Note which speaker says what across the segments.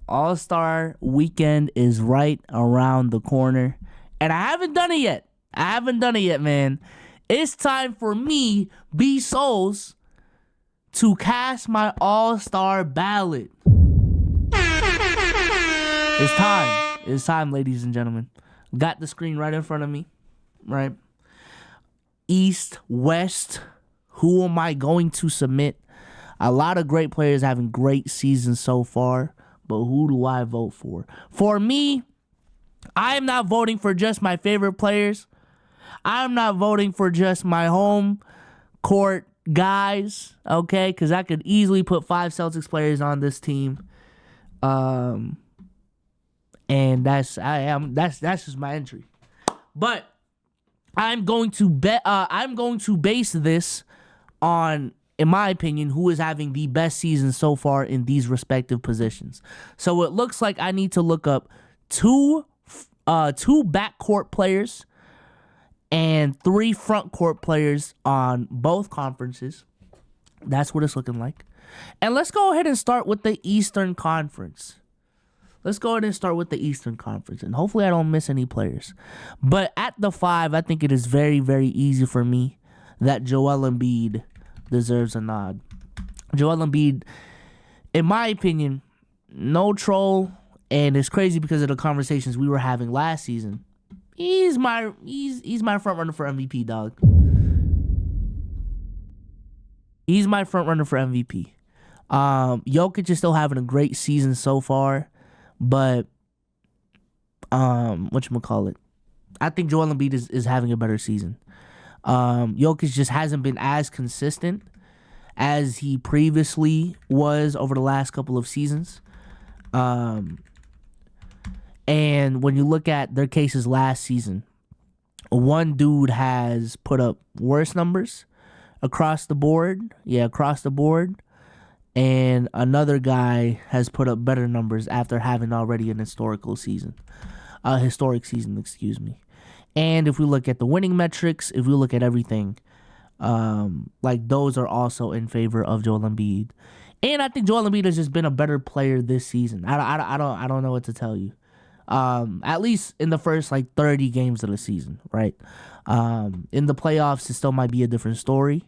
Speaker 1: All-Star weekend is right around the corner. And I haven't done it yet. Man. It's time for me, Bsolz, to cast my All-Star ballot. It's time, ladies and gentlemen. Got the screen right in front of me, right? East, West, who am I going to submit? A lot of great players having great seasons so far, but who do I vote for? For me, I am not voting for just my favorite players. I'm not voting for just my home court guys, okay? Because I could easily put 5 Celtics players on this team. And that's just my entry. But I'm going to base this on, in my opinion, who is having the best season so far in these respective positions. So it looks like I need to look up two backcourt players and 3 front court players on both conferences. That's what it's looking like. And let's go ahead and start with the Eastern Conference. And hopefully I don't miss any players. But at the 5, I think it is very, very easy for me that Joel Embiid deserves a nod. Joel Embiid, in my opinion, no troll, and it's crazy because of the conversations we were having last season. He's my front runner for MVP, dog. He's my front runner for MVP. Jokic is still having a great season so far, but whatchamacallit? I think Joel Embiid is having a better season. Jokic just hasn't been as consistent as he previously was over the last couple of seasons. And when you look at their cases last season, one dude has put up worse numbers across the board. And another guy has put up better numbers after having already an historic season, excuse me. And if we look at the winning metrics, if we look at everything, those are also in favor of Joel Embiid. And I think Joel Embiid has just been a better player this season. I don't know what to tell you. At least in the first 30 games of the season, right? In the playoffs, it still might be a different story,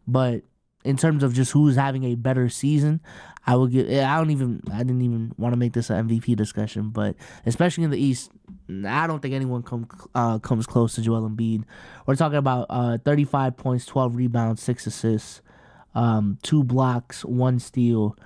Speaker 1: but in terms of just who's having a better season, I didn't even want to make this an MVP discussion, but especially in the East, I don't think anyone comes close to Joel Embiid. We're talking about 35 points, 12 rebounds, 6 assists, 2 blocks, 1 steal,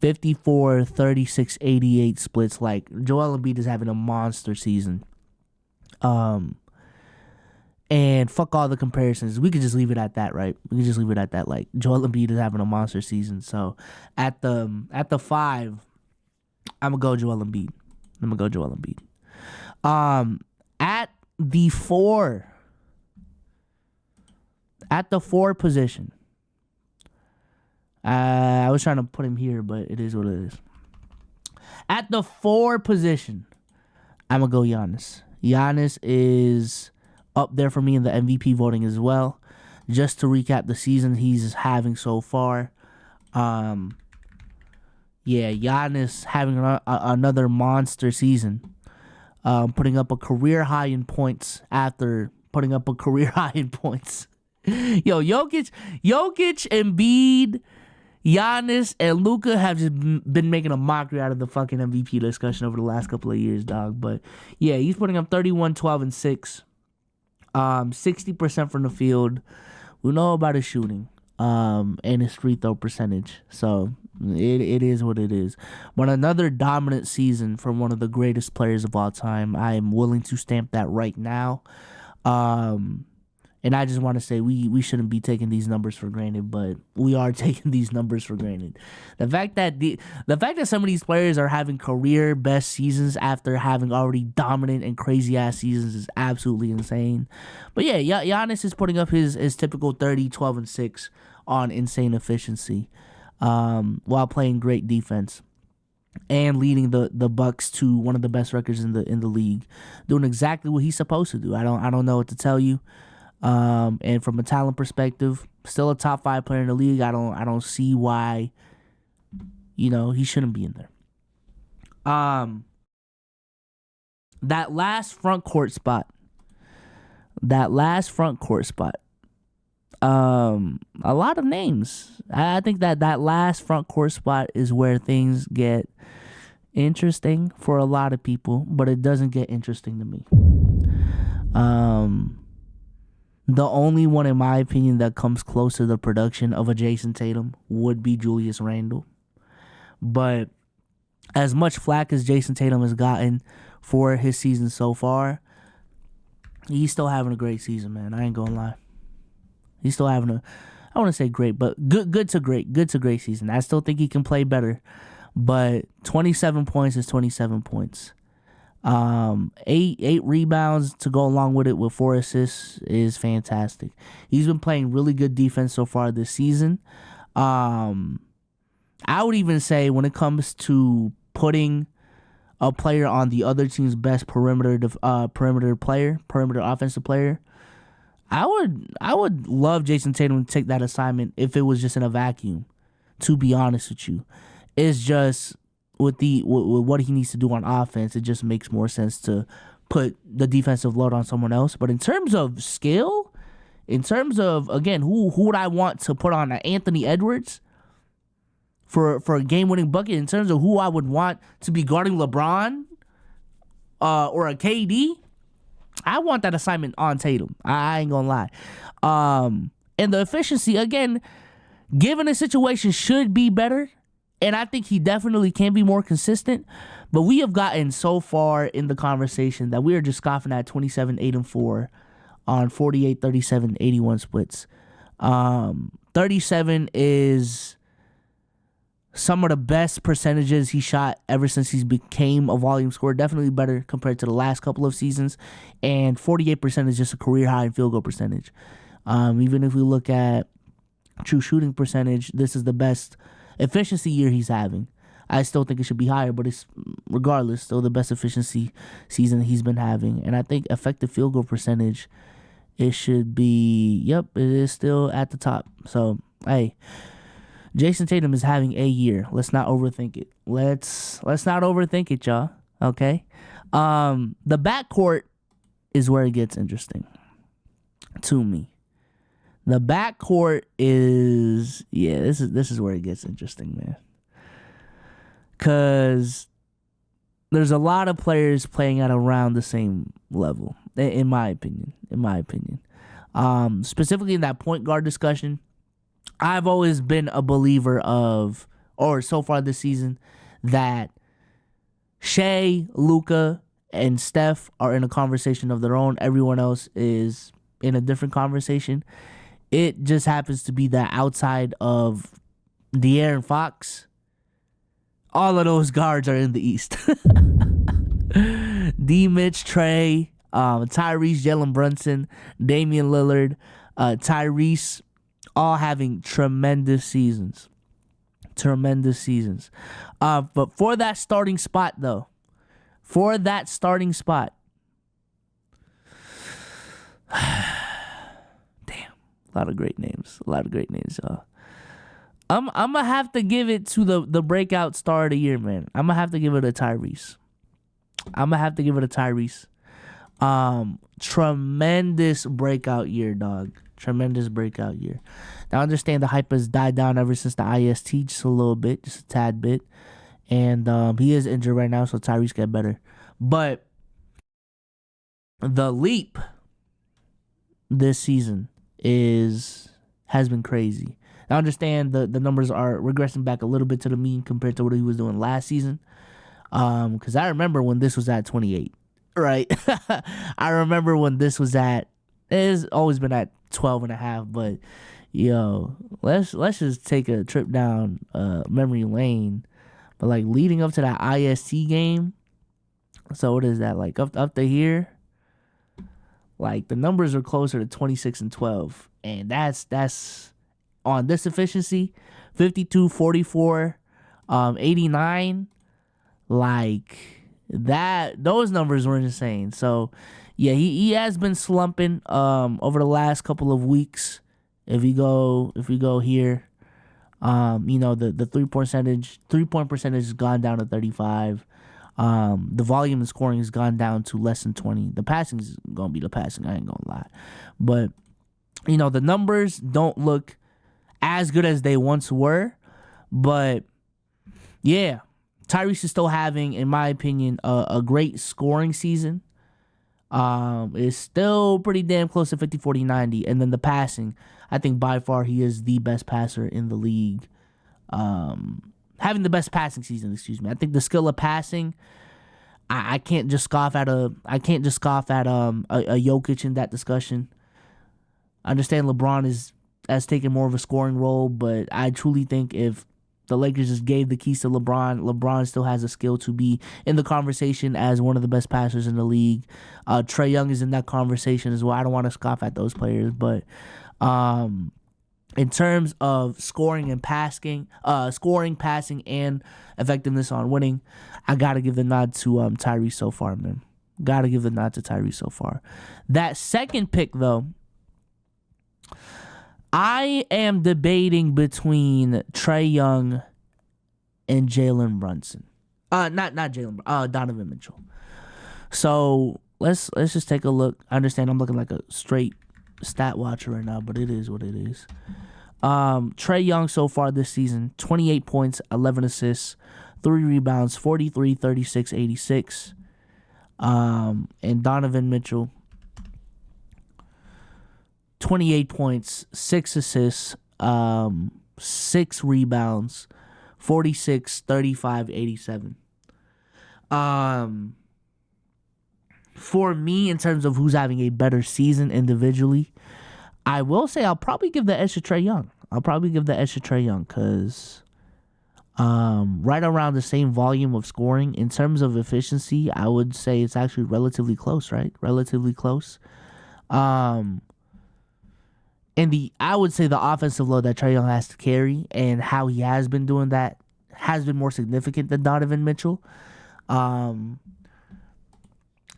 Speaker 1: 54, 36, 88 splits. Joel Embiid is having a monster season. And fuck all the comparisons. We could just leave it at that, right? We could just leave it at that. Joel Embiid is having a monster season. So at the 5, I'm gonna go Joel Embiid. At the 4 position. I was trying to put him here, but it is what it is. At the 4 position, I'm going to go Giannis. Giannis is up there for me in the MVP voting as well. Just to recap the season he's having so far. Giannis having another monster season. Putting up a career high in points after putting up a career high in points. Yo, Jokic, Embiid, Giannis, and Luka have just been making a mockery out of the fucking MVP discussion over the last couple of years, dog. But yeah, he's putting up 31, 12, and 6. 60% from the field. We know about his shooting and his free throw percentage. So it is what it is. But another dominant season from one of the greatest players of all time. I am willing to stamp that right now. And I just want to say we shouldn't be taking these numbers for granted, but we are taking these numbers for granted. The fact that some of these players are having career best seasons after having already dominant and crazy ass seasons is absolutely insane. But yeah, Giannis is putting up his typical 30, 12, and 6 on insane efficiency, while playing great defense and leading the Bucks to one of the best records in the league, doing exactly what he's supposed to do. I don't know what to tell you. And from a talent perspective, still a top 5 player in the league. I don't see why, he shouldn't be in there. Um, that last front court spot. A lot of names. I think that last front court spot is where things get interesting for a lot of people, but it doesn't get interesting to me. The only one, in my opinion, that comes close to the production of a Jason Tatum would be Julius Randle. But as much flack as Jason Tatum has gotten for his season so far, he's still having a great season, man. I ain't gonna lie. He's still having I want to say great, but good to great season. I still think he can play better, but 27 points is 27 points. Eight rebounds to go along with it with 4 assists is fantastic. He's been playing really good defense so far this season. I would even say when it comes to putting a player on the other team's best perimeter offensive player, I would love Jason Tatum to take that assignment if it was just in a vacuum. To be honest with you, it's just with what he needs to do on offense, it just makes more sense to put the defensive load on someone else. But in terms of skill, in terms of, again, who would I want to put on Anthony Edwards for a game-winning bucket, in terms of who I would want to be guarding LeBron or a KD, I want that assignment on Tatum. I ain't gonna lie. And the efficiency, again, given the situation, should be better. And I think he definitely can be more consistent. But we have gotten so far in the conversation that we are just scoffing at 27, 8, and 4 on 48, 37, 81 splits. 37 is some of the best percentages he shot ever since he became a volume scorer. Definitely better compared to the last couple of seasons. And 48% is just a career high in field goal percentage. Even if we look at true shooting percentage, this is the best efficiency year he's having. I still think it should be higher, but it's regardless still the best efficiency season he's been having. And I think effective field goal percentage, it should be, it is still at the top. So, hey, Jason Tatum is having a year. Let's not overthink it. Let's not overthink it, y'all. Okay? The backcourt is where it gets interesting to me. The backcourt is, this is where it gets interesting, man. Because there's a lot of players playing at around the same level, in my opinion. Specifically in that point guard discussion, I've always been a believer of, or so far this season, that Shea, Luka, and Steph are in a conversation of their own. Everyone else is in a different conversation. It just happens to be that outside of De'Aaron Fox, all of those guards are in the East. D. Mitch, Trey, Tyrese, Jalen Brunson, Damian Lillard, Tyrese, all having tremendous seasons. But for that starting spot, though, damn, a lot of great names, y'all. I'm gonna have to give it to the breakout star of the year, man. I'm gonna have to give it to Tyrese. Tremendous breakout year, dog. Tremendous breakout year. Now, I understand the hype has died down ever since the IST, just a little bit, just a tad bit. And he is injured right now, so Tyrese get better. But the leap this season has been crazy. I understand the numbers are regressing back a little bit to the mean compared to what he was doing last season. Because I remember when this was at 28, right? I remember when this was it has always been at 12.5, but yo, let's just take a trip down memory lane. But like leading up to that IST game, so what is that, like up to here? Like the numbers are closer to 26 and 12, and that's on this efficiency, 52, 44, 89, like that. Those numbers were insane. So yeah, he has been slumping over the last couple of weeks. If we go here, the 3-point percentage has gone down to 35. The volume and scoring has gone down to less than 20. The passing is going to be the passing. I ain't going to lie. But, the numbers don't look as good as they once were. But, yeah, Tyrese is still having, in my opinion, a great scoring season. Is still pretty damn close to 50, 40, 90. And then the passing, I think by far he is the best passer in the league. Having the best passing season, excuse me. I think the skill of passing, I can't just scoff at a Jokic in that discussion. I understand LeBron has taken more of a scoring role, but I truly think if the Lakers just gave the keys to LeBron still has a skill to be in the conversation as one of the best passers in the league. Trae Young is in that conversation as well. I don't want to scoff at those players, but in terms of scoring, passing, and effectiveness on winning, I gotta give the nod to Tyrese so far, man. Gotta give the nod to Tyrese so far. That second pick, though, I am debating between Trae Young and Jalen Brunson. Not Jalen. Donovan Mitchell. So let's just take a look. I understand I'm looking like a straight stat watcher right now, but it is what it is. Trae Young so far this season, 28 points, 11 assists, 3 rebounds, 43, 36, 86. And Donovan Mitchell, 28 points, 6 assists, 6 rebounds, 46, 35, 87. For me, in terms of who's having a better season individually, I will say I'll probably give the edge to Trae Young. Because right around the same volume of scoring, in terms of efficiency, I would say it's actually relatively close, right? Relatively close. And I would say the offensive load that Trae Young has to carry and how he has been doing that has been more significant than Donovan Mitchell.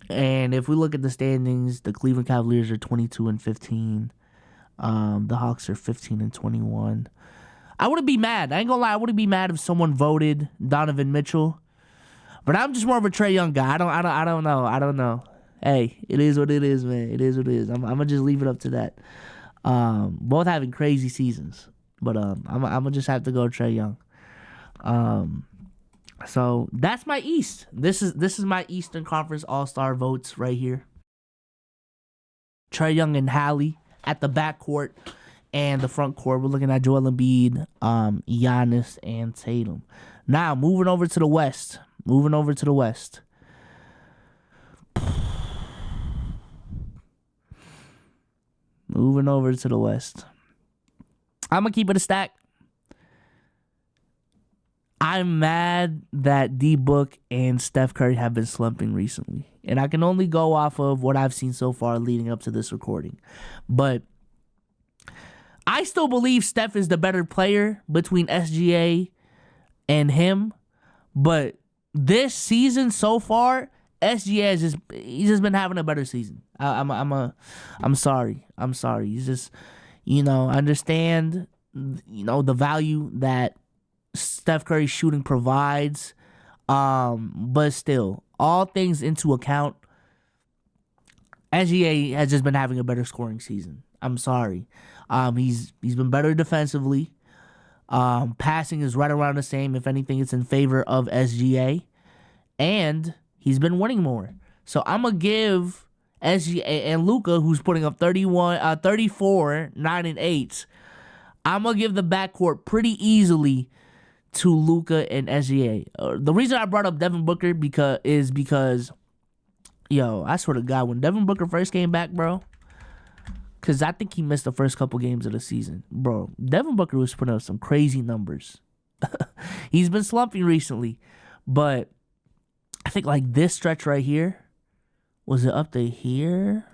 Speaker 1: And if we look at the standings, the Cleveland Cavaliers are 22-15. The Hawks are 15-21. I wouldn't be mad. I ain't gonna lie. I wouldn't be mad if someone voted Donovan Mitchell. But I'm just more of a Trae Young guy. I don't know. Hey, it is what it is, man. It is what it is. I'm gonna just leave it up to that. Both having crazy seasons, but I'm gonna just have to go Trae Young. So that's my East. This is my Eastern Conference All-Star votes right here. Trae Young and Hallie at the backcourt and the front court. We're looking at Joel Embiid, Giannis, and Tatum. Now moving over to the West. I'm going to keep it a stack. I'm mad that D-Book and Steph Curry have been slumping recently. And I can only go off of what I've seen so far leading up to this recording. But I still believe Steph is the better player between SGA and him. But this season so far, SGA he's just been having a better season. I'm sorry. He's just, understand, the value that Steph Curry's shooting provides. But still, all things into account, SGA has just been having a better scoring season. I'm sorry. He's been better defensively. Passing is right around the same. If anything, it's in favor of SGA. And he's been winning more. So I'm going to give SGA and Luka, who's putting up 34, 9, and 8. I'm going to give the backcourt pretty easily to Luka and SGA. The reason I brought up Devin Booker is because, I swear to God, when Devin Booker first came back, bro, because I think he missed the first couple games of the season. Bro, Devin Booker was putting up some crazy numbers. He's been slumping recently, but I think like this stretch right here, was it up to here?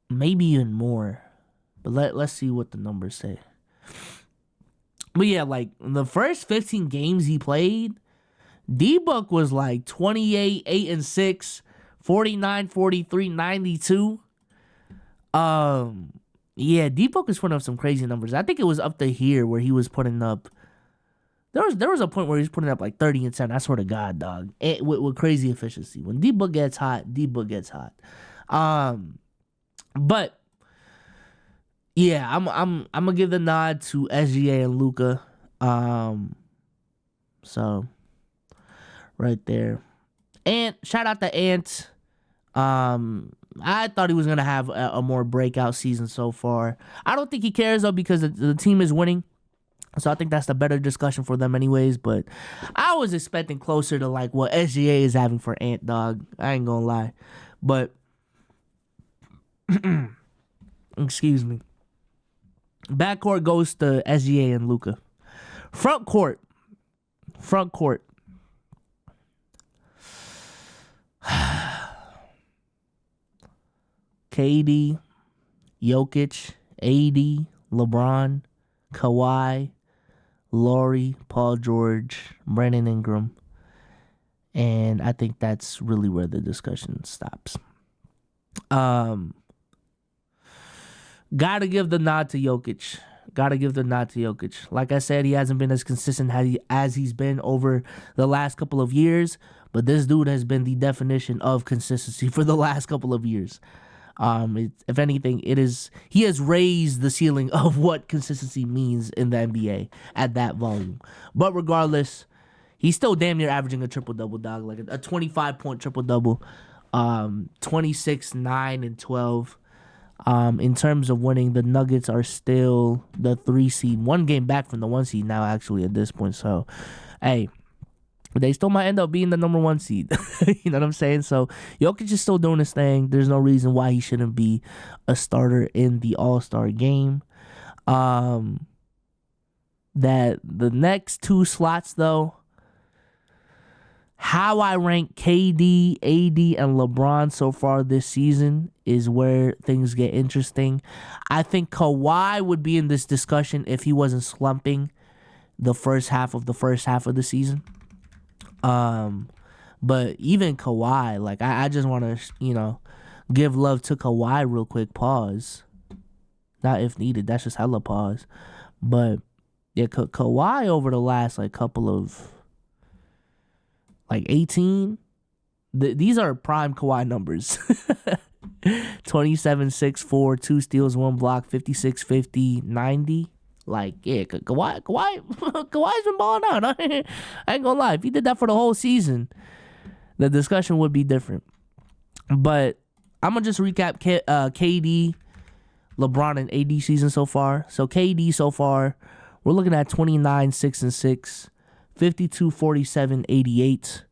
Speaker 1: Maybe even more. But let's see what the numbers say. But yeah, like the first 15 games he played, D-Book was like 28, 8 and 6, 49, 43, 92. Yeah, D-Book was putting up some crazy numbers. I think it was up to here where he was putting up There was a point where he's putting up like 30 and 10. I swear to God, dog. With crazy efficiency. When D-Book gets hot, D-Book gets hot. But yeah, I'm gonna give the nod to SGA and Luka. So right there. And shout out to Ant. I thought he was gonna have a more breakout season so far. I don't think he cares though because the team is winning. So I think that's the better discussion for them anyways. But I was expecting closer to like what SGA is having for Ant, dog. I ain't gonna lie. But excuse me. Backcourt goes to SGA and Luka. Front court. KD, Jokic, AD, LeBron, Kawhi, Laurie, Paul George, Brandon Ingram. And I think that's really where the discussion stops. Gotta give the nod to Jokic. Like I said, he hasn't been as consistent as he's been over the last couple of years, but this dude has been the definition of consistency for the last couple of years. If anything, he has raised the ceiling of what consistency means in the NBA at that volume. But regardless, he's still damn near averaging a triple-double, dog, like a 25-point triple-double, 26, 9, and 12. In terms of winning, the Nuggets are still the 3 seed, 1 game back from the 1 seed now, actually, at this point. So, hey, they still might end up being the number 1 seed. You know what I'm saying? So, Jokic is still doing his thing. There's no reason why he shouldn't be a starter in the All-Star game. That the next 2 slots, though, how I rank KD, AD, and LeBron so far this season is where things get interesting. I think Kawhi would be in this discussion if he wasn't slumping the first half of the season. But even Kawhi, like I just want to, give love to Kawhi real quick. Pause. Not if needed. That's just hella pause. But yeah, Kawhi over the last couple of 18. These are prime Kawhi numbers. 27, 6, 4, 2 steals, 1 block, 56, 50, 90. Kawhi's been balling out. I ain't gonna lie. If he did that for the whole season, the discussion would be different. But I'm gonna just recap KD, LeBron, and AD season so far. So KD so far, we're looking at 29, 6, and 6. 52, 47, 88.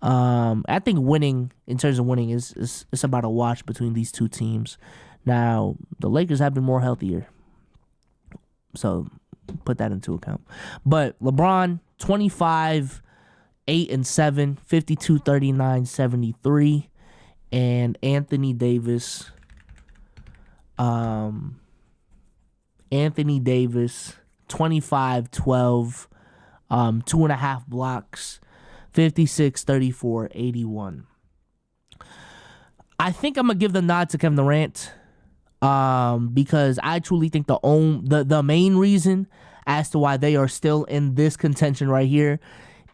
Speaker 1: I think winning, in terms of winning, is about a wash between these two teams. Now, the Lakers have been more healthier. So, put that into account. But LeBron, 25, 8 and 7, 52, 39, 73. And Anthony Davis, 25, 12, 2.5 blocks, 56, 34, 81. I think I'm gonna give the nod to Kevin Durant, because I truly think the main reason as to why they are still in this contention right here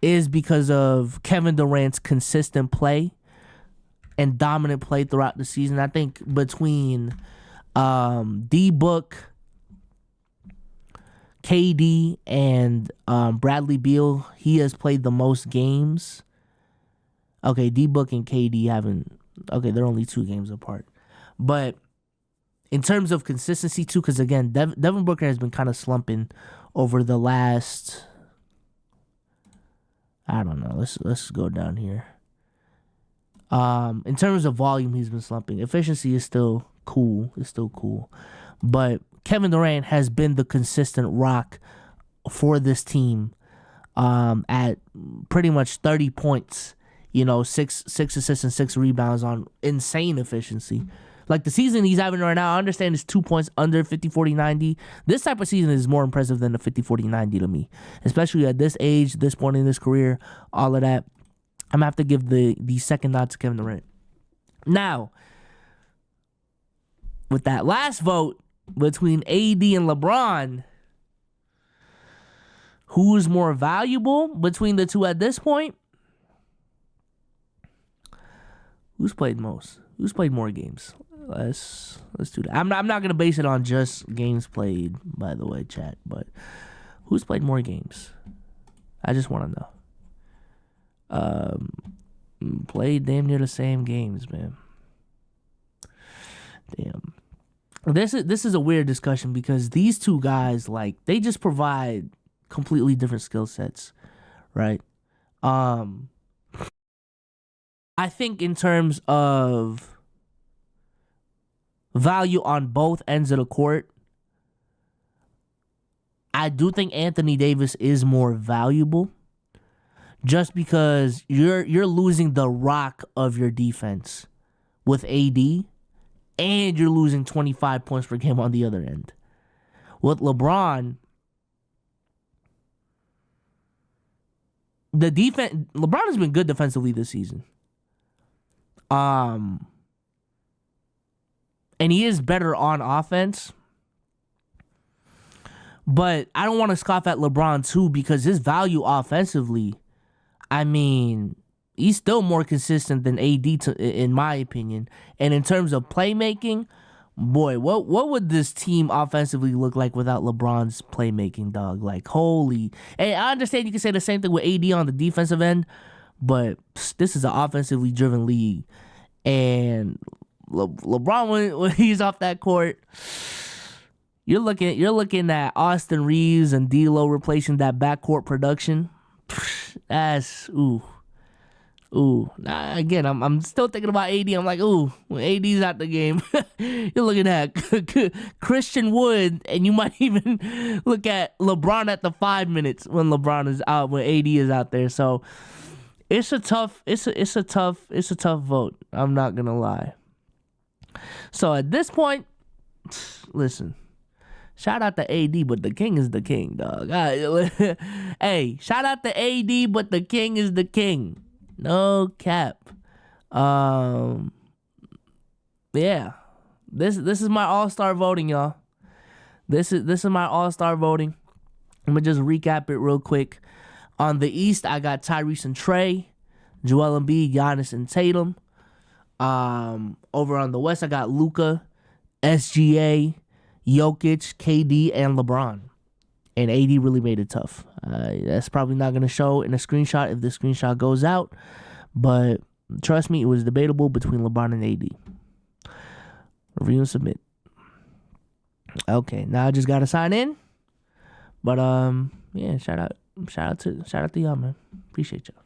Speaker 1: is because of Kevin Durant's consistent play and dominant play throughout the season. I think between D-Book, KD, and Bradley Beal, he has played the most games. Okay, D-Book and KD haven't. Okay, they're only 2 games apart. But in terms of consistency, too, because again, Devin Booker has been kind of slumping over the last. I don't know. Let's go down here. In terms of volume, he's been slumping. Efficiency is still cool. But Kevin Durant has been the consistent rock for this team at pretty much 30 points, 6 assists and 6 rebounds on insane efficiency. Like the season he's having right now, I understand it's 2 points under 50, 40, 90. This type of season is more impressive than the 50, 40, 90 to me, especially at this age, this point in his career, all of that. I'm going to have to give the second nod to Kevin Durant. Now, with that last vote between AD and LeBron, Who's more valuable between the two at this point? Who's played most? Who's played more games? Let's do that. I'm not gonna base it on just games played, by the way, chat. But who's played more games? I just want to know. Played damn near the same games, man. Damn. This is a weird discussion because these two guys, like, they just provide completely different skill sets, right? I think in terms of value on both ends of the court, I do think Anthony Davis is more valuable just because you're losing the rock of your defense with AD and you're losing 25 points per game on the other end. With LeBron, LeBron has been good defensively this season. And he is better on offense. But I don't want to scoff at LeBron too because his value offensively, I mean, he's still more consistent than AD in my opinion. And in terms of playmaking, boy, what would this team offensively look like without LeBron's playmaking, dog? Like, holy. And I understand you can say the same thing with AD on the defensive end, but this is an offensively driven league. And LeBron, when he's off that court, you're looking at Austin Reeves and D'Lo replacing that backcourt production. That's ooh. Nah, again, I'm still thinking about AD. I'm like, ooh, when AD's out the game, you're looking at Christian Wood, and you might even look at LeBron at the 5 minutes when LeBron is out, when AD is out there. So it's a tough vote. I'm not gonna lie. So at this point, listen. Shout out to AD, but the king is the king, dog. Hey, shout out to AD, but the king is the king. No cap. Yeah. This is my all-star voting, y'all. This is my all-star voting. I'm gonna just recap it real quick. On the East, I got Tyrese and Trey, Joel Embiid, Giannis, and Tatum. Over on the West, I got Luka, SGA, Jokic, KD, and LeBron. And AD really made it tough. That's probably not going to show in a screenshot if the screenshot goes out. But trust me, it was debatable between LeBron and AD. Review and submit. Okay, now I just got to sign in. But, yeah, shout out to y'all, man. Appreciate y'all.